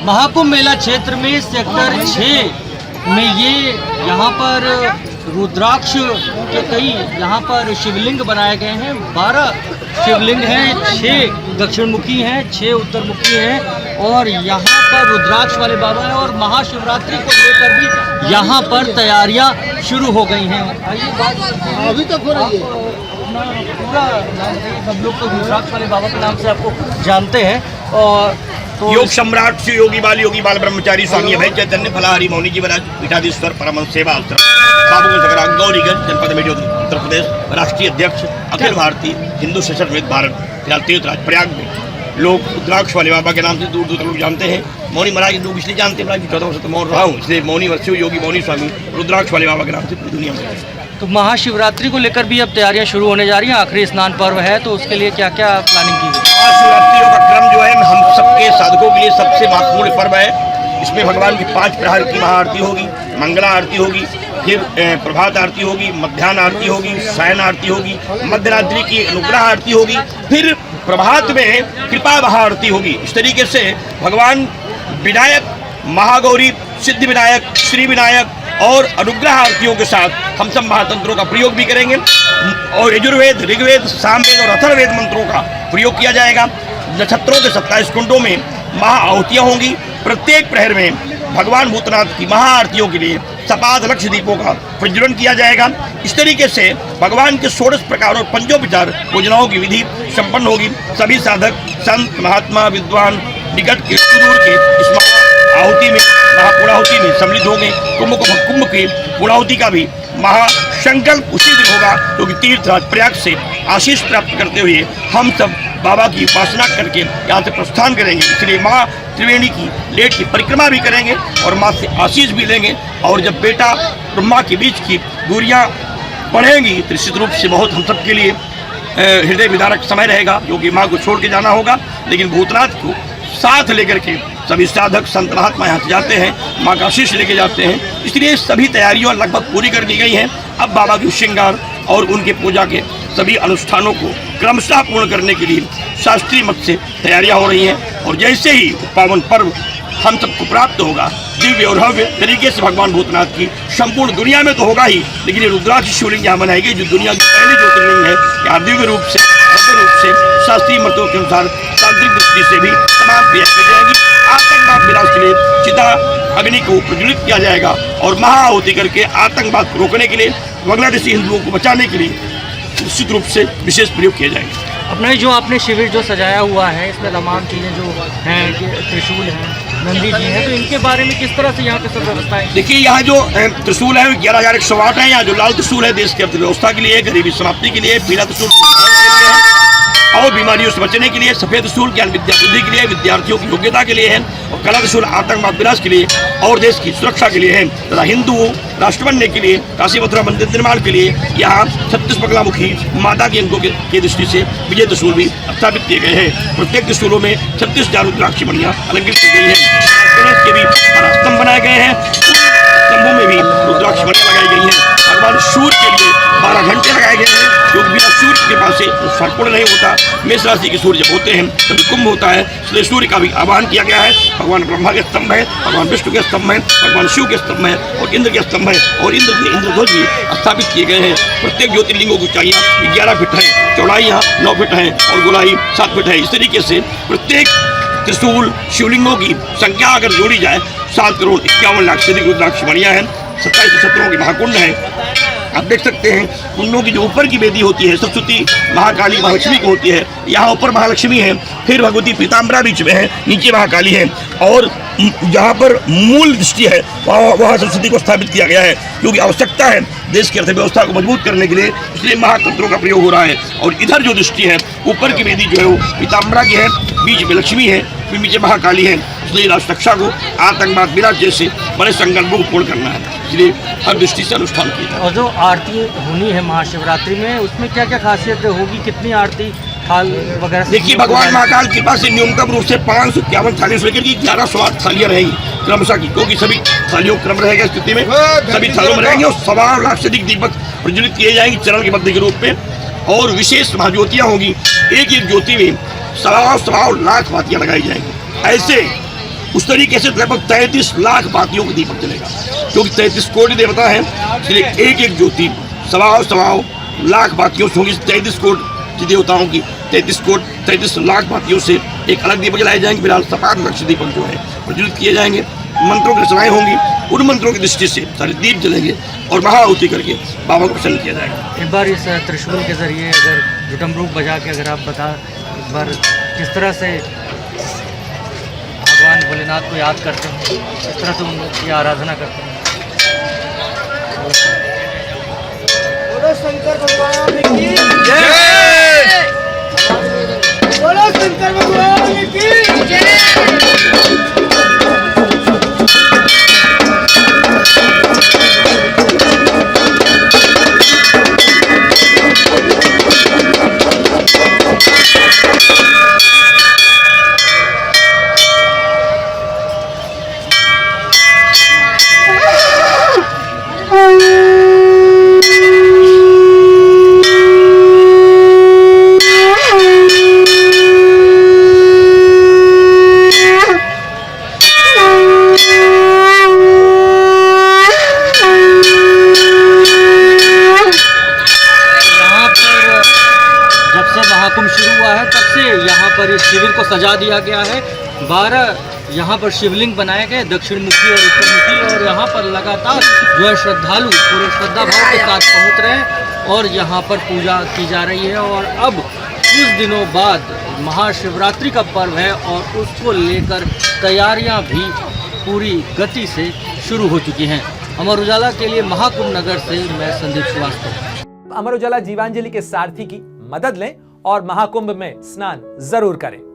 महाकुंभ मेला क्षेत्र में सेक्टर 6 में ये यहाँ पर रुद्राक्ष के कई यहाँ पर शिवलिंग बनाए गए हैं। 12 शिवलिंग हैं, 6 दक्षिणमुखी हैं, 6 उत्तरमुखी हैं और यहाँ पर रुद्राक्ष वाले बाबा हैं और महाशिवरात्रि को लेकर भी यहाँ पर तैयारियाँ शुरू हो गई हैं। आइए बात अभी तक हो रही है। पूरा सब लोग तो रुद्राक्ष वाले बाबा के नाम से आपको जानते हैं और तो योग सम्राट श्री योगी बाल ब्रह्मचारी स्वामी अभय चैतन्य फलाहारी मौनी जी महाराज पीठाधीश्वर परमहंस सेवा बाबू सकरा गौरीगंज जनपद में उत्तर प्रदेश राष्ट्रीय अध्यक्ष अखिल भारतीय हिंदू सेशन समेत भारत फिलहाल तीर्थराज प्रयाग में लोग रुद्राक्ष वाले बाबा के नाम से दूर दूर तक लोग जानते हैं। मौनी महाराज लोग इसलिए जानते हैं, 14 वर्ष तक मौन रहा हूँ, इसलिए मौनी वर्षीय योगी मौनी स्वामी रुद्राक्ष वाले बाबा के नाम से पूरी दुनिया में। तो महाशिवरात्रि को लेकर भी अब तैयारियां शुरू होने जा रही हैं। आखिरी स्नान पर्व है तो उसके लिए क्या क्या प्लानिंग की गई? महाशिवरात्रि का क्रम जो है हम सबके साधकों के लिए सबसे महत्वपूर्ण पर्व है। इसमें भगवान की 5 प्रहर की महाआरती होगी, मंगला आरती होगी, फिर प्रभात आरती होगी, मध्याह्न आरती होगी, सायन आरती होगी, मध्यरात्रि की अनुग्रह आरती होगी, फिर प्रभात में कृपा महाआरती होगी। इस तरीके से भगवान विनायक, महागौरी, सिद्धि विनायक, श्री विनायक और अनुग्रह आरतियों के साथ हम सब महातंत्रों का प्रयोग भी करेंगे और यजुर्वेद, ऋग्वेद, सामवेद और अथर्ववेद मंत्रों का प्रयोग किया जाएगा। नक्षत्रों के 27 कुंडों में महाआहुतियाँ होंगी। प्रत्येक प्रहर में भगवान भूतनाथ की महाआरतियों के लिए 7 लक्ष दीपों का प्रज्वलन किया जाएगा। इस तरीके से भगवान के 16 प्रकार और पंचोपचार पूजनाओं की विधि संपन्न होगी। सभी साधक, संत, महात्मा, विद्वान निकट के सुदूर के इस महाआहुति में, महापूर्णाहुति में सम्मिलित होंगे। कुंभ की पूर्णाहुति का भी महासंकल्प उसी दिन होगा, क्योंकि तीर्थराज प्रयाग से आशीष प्राप्त करते हुए हम सब बाबा की उपासना करके यहाँ से प्रस्थान करेंगे। इसलिए माँ त्रिवेणी की लेट की परिक्रमा भी करेंगे और माँ से आशीष भी लेंगे। और जब बेटा और माँ के बीच की दूरियाँ बढ़ेंगी तो निश्चित रूप से बहुत हम सब के लिए हृदय विदारक समय रहेगा, क्योंकि माँ को छोड़ के जाना होगा। लेकिन भूतनाथ को साथ लेकर के सभी साधक संत महात्मा यहाँ से जाते हैं, माँ का आशीष लेके जाते हैं। इसलिए सभी तैयारियां लगभग पूरी कर दी गई हैं। अब बाबा की श्रृंगार और उनके पूजा के सभी अनुष्ठानों को क्रमशः पूर्ण करने के लिए शास्त्रीय मत से तैयारियां हो रही हैं। और जैसे ही पावन पर्व हम सबको प्राप्त होगा, दिव्य और भव्य तरीके से भगवान भूतनाथ की संपूर्ण दुनिया में तो होगा ही, लेकिन ये रुद्राक्ष शिवलिंग यहाँ बनाई गई जो दुनिया की पहली ज्योतिर्लिंग है। यहाँ दिव्य रूप से, भव्य रूप से, शास्त्रीय मतों के अनुसार तांत्रिक दृष्टि से भी तमाम क्रिया की जाएगी। आतंकवाद विनाश के लिए चिता अग्नि को प्रज्वलित किया जाएगा और महाआहुति करके आतंकवाद को रोकने के लिए, बांग्लादेशी हिंदुओं को बचाने के लिए निश्चित रूप से विशेष प्रयोग किए जाएंगे। अपना जो आपने शिविर जो सजाया हुआ है, इसमें तमाम चीज़ें जो हैं, त्रिशूल हैं, नंदी जी हैं, तो इनके बारे में किस तरह से यहाँ पे सब व्यवस्थाएं? देखिए, यहाँ जो त्रिशूल है 11,108 है। यहाँ जो लाल त्रिशूल है देश की अर्थव्यवस्था के लिए, गरीबी समाप्ति के लिए, पीला त्रिशूल और बीमारियों से बचने के लिए, सफेद त्रिशूल ज्ञान विद्या बुद्धि के लिए, विद्यार्थियों की योग्यता के लिए है, और काला त्रिशूल आतंकवाद विनाश के लिए और देश की सुरक्षा के लिए है, तथा हिंदू राष्ट्र बनने के लिए, काशी मथुरा मंदिर निर्माण के लिए यहाँ 36 बगलामुखी माता के अंगों की दृष्टि से विजय त्रिशूल भी स्थापित किए गए हैं। प्रत्येक त्रिशूलों में 36 रुद्राक्ष मणियाँ अलंकृत की गई हैं। गणेश के भी 12 स्तंभ बनाए गए हैं, स्तंभों में भी रुद्राक्ष मणियाँ लगाई गई हैं। भगवान सूर्य के लिए 12 घंटे लगाए गए हैं, क्योंकि बिना सूर्य के पास से संपूर्ण नहीं होता। मेष राशि के सूर्य जब होते हैं तभी कुंभ होता है, इसलिए सूर्य का भी आह्वान किया गया है। भगवान ब्रह्मा के स्तंभ है, भगवान विष्णु के स्तंभ है, भगवान शिव के स्तंभ है और इंद्र के स्तंभ है, और इंद्र के इंद्रध्वज भी स्थापित किए गए हैं। प्रत्येक ज्योतिर्लिंगों की ऊंचाइयाँ 11 फीट है, चौड़ाई यहाँ 9 फीट है और गोलाई 7 फीट है। इस तरीके से प्रत्येक त्रिशूल शिवलिंगों की संख्या अगर जोड़ी जाए 7,51,00,000 से अधिक रुद्राक्ष मणियाँ हैं। 27 नक्षत्रों के महाकुंड है। आप देख सकते हैं कुंडों की जो ऊपर की वेदी होती है सरस्वती महाकाली महालक्ष्मी को होती है, यहाँ ऊपर महालक्ष्मी है, फिर भगवती पीताम्बरा बीच में है, नीचे महाकाली है, और जहाँ पर मूल दृष्टि है वहाँ सरस्वती को स्थापित किया गया है, क्योंकि आवश्यकता है देश की अर्थव्यवस्था को मजबूत करने के लिए, इसलिए महातंत्रों का प्रयोग हो रहा है। और इधर जो दृष्टि है ऊपर की वेदी जो है वो पीताम्बरा की है, बीच में लक्ष्मी है, फिर नीचे महाकाली है। इसलिए राष्ट्र रक्षा को आतंकवाद विनाश जैसे बड़े संकल्पों को पूर्ण करना है, इसलिए हर दृष्टि से अनुष्ठान किया। और जो आरती होनी है महाशिवरात्रि में, उसमें क्या क्या खासियत होगी, कितनी आरती थाल वगैरह? देखिए, भगवान महाकाल की कृपा से न्यूनतम रूप से 551 थाली से लेकर 1108 थालियाँ रहेंगी क्रमशः की, क्योंकि सभी थालियों क्रम रहेगा स्थिति में, सभी थालों में रहेंगे और 1.25 लाख से अधिक दीपक प्रज्वलित किए जाएंगे चरण के मध्य के रूप में, और विशेष महाज्योतियाँ होंगी। एक एक ज्योति में 1.25 लाख बातियाँ लगाई जाएंगी। ऐसे उस तरीके से लगभग 33 लाख बातियों का दीपक जलेगा, क्योंकि 33 कोटि देवता है, इसलिए एक एक ज्योति सवा लाख बातियों से होंगी। 33 कोटि की देवताओं की 33 लाख बातियों से एक अलग दीपक जलाए जाएंगे। फिलहाल 7 लक्ष्य दीपक जो है प्रज्वलित किए जाएंगे। मंत्रों की रचनाएं होंगी, उन मंत्रों की दृष्टि से सारे दीप जलेंगे और महाआहुति करके बाबा को प्रसन्न किया जाएगा। एक बार इस त्रिशूल के जरिए अगर जुटमरूप बजा के अगर आप बता एक बार किस तरह से भगवान भोलेनाथ को याद करते हैं, किस तरह से उनकी आराधना करते हैं। बोलो शंकर भगवान की जय। बोलो शंकर भगवान की जय। महाकुंभ शुरू हुआ है तब से यहाँ पर इस शिविर को सजा दिया गया है। 12 यहाँ पर शिवलिंग बनाए गए, दक्षिण मुखी और उत्तर मुखी, और यहाँ पर लगातार जो है श्रद्धालु पूरे श्रद्धा भाव के साथ पहुँच रहे हैं और यहाँ पर पूजा की जा रही है। और अब कुछ दिनों बाद महाशिवरात्रि का पर्व है और उसको लेकर तैयारियाँ भी पूरी गति से शुरू हो चुकी हैं। अमर उजाला के लिए महाकुंभ नगर से मैं संदीप श्रीवास्तव। अमर उजाला जीवांजलि के सारथी की मदद लें और महाकुंभ में स्नान जरूर करें।